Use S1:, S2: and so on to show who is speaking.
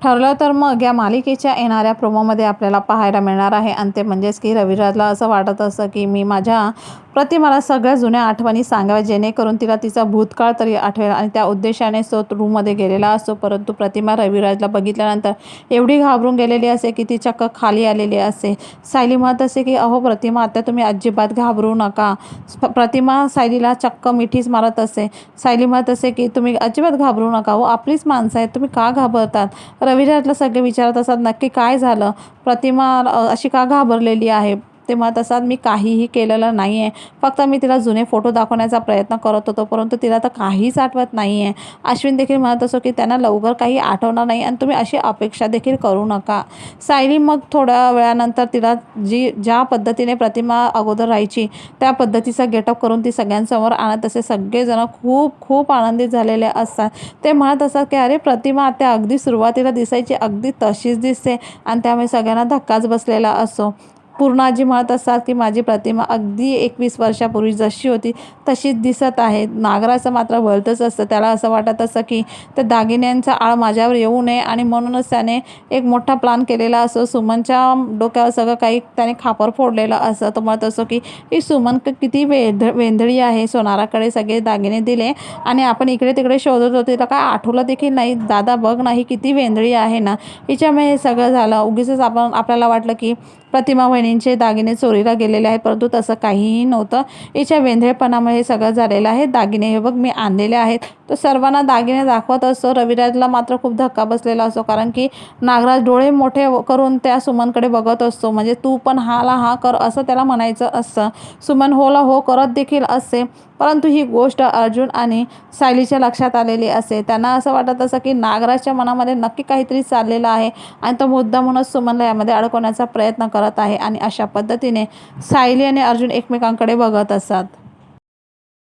S1: ठरलं तर मग या मालिकेच्या येणाऱ्या प्रोमोमध्ये आपल्याला पाहायला मिळणार आहे आणि ते म्हणजेच की रविराजला असं वाटत असतं की मी माझ्या प्रतिमाला सगळ्या जुन्या आठवणी सांगाव्या, जेणेकरून तिला तिचा भूतकाळ तरी आठवेल आणि त्या उद्देशाने तो रूममध्ये गेलेला असतो. परंतु प्रतिमा रविराजला बघितल्यानंतर एवढी घाबरून गेलेली असे की ती चक्क खाली आलेली असे. सायली म्हणत असे की अहो प्रतिमा, आता तुम्ही अजिबात घाबरू नका. प्रतिमा सायलीला चक्क मिठीच मारत असे. सायली म्हणत असे की तुम्ही अजिबात घाबरू नका हो, आपलीच माणसं आहेत, तुम्ही का घाबरतात. रविराजला सगळे विचारत असतात नक्की काय झालं, प्रतिमा अशी का घाबरलेली आहे. ते म्हणत असतात मी काहीही केलेलं नाही आहे, फक्त मी तिला जुने फोटो दाखवण्याचा प्रयत्न करत होतो, परंतु तिला तर काहीच आठवत नाही आहे. अश्विन देखील म्हणत असो की त्यांना लवकर काही आठवणार नाही आणि तुम्ही अशी अपेक्षा देखील करू नका. सायली मग थोड्या वेळानंतर तिला ज्या पद्धतीने प्रतिमा अगोदर राहायची त्या पद्धतीचा गेटअप करून ती सगळ्यांसमोर आणत असे. सगळेजण खूप खूप आनंदित झालेले असतात. ते म्हणत असतात की अरे प्रतिमा आता अगदी सुरुवातीला दिसायची अगदी तशीच दिसते आणि त्यामुळे सगळ्यांना धक्काच बसलेला असतो. पूर्णाजी म्हणत असतात की माझी प्रतिमा अगदी 21 वर्षापूर्वी जशी होती तशीच दिसत आहे. नागराचं मात्र वळतच असतं. त्याला असं वाटत असतं की त्या दागिन्यांचा आळ माझ्यावर येऊ नये आणि म्हणूनच त्याने एक मोठा प्लान केलेला असतो. सुमनच्या डोक्यावर सगळं काही त्याने खापर फोडलेलं असं. तो म्हणत असतो की ही सुमन किती वेंधळी आहे, सोनाराकडे सगळे दागिने दिले आणि आपण इकडे तिकडे शोधत होते, तिला काय आठवलं देखील नाही. दादा बघ ना, ही किती वेंधळी आहे ना, हिच्यामुळे हे सगळं झालं. उगीचच आपल्याला वाटलं की प्रतिमा वहिनींचे दागिने चोरीला गेलेले आहेत, परंतु तसं काहीही नव्हतं. हिच्या वेंधळेपणामुळे हे सगळं झालेलं आहे. दागिने हे बघ मी आणलेले आहेत. तो सर्वांना दागिने दाखवत असतो. रविराजला मात्र खूप धक्का बसलेला असतो, कारण की नागराज डोळे मोठे करून त्या सुमनकडे बघत असतो. म्हणजे तू पण हाला हा कर असं त्याला म्हणायचं असतं. सुमन होला हो करत देखील असते, परंतु ही गोष्ट अर्जुन आणि सायलीच्या लक्षात आलेली असते. त्यांना असं वाटत असं की नागराजच्या मनामध्ये नक्की काहीतरी चाललेलं आहे आणि तो मुद्दामूनच सुमनला यामध्ये अडकवण्याचा प्रयत्न करत आहे आणि अशा पद्धतीने सायली आणि अर्जुन एकमेकांकडे बघत असतात.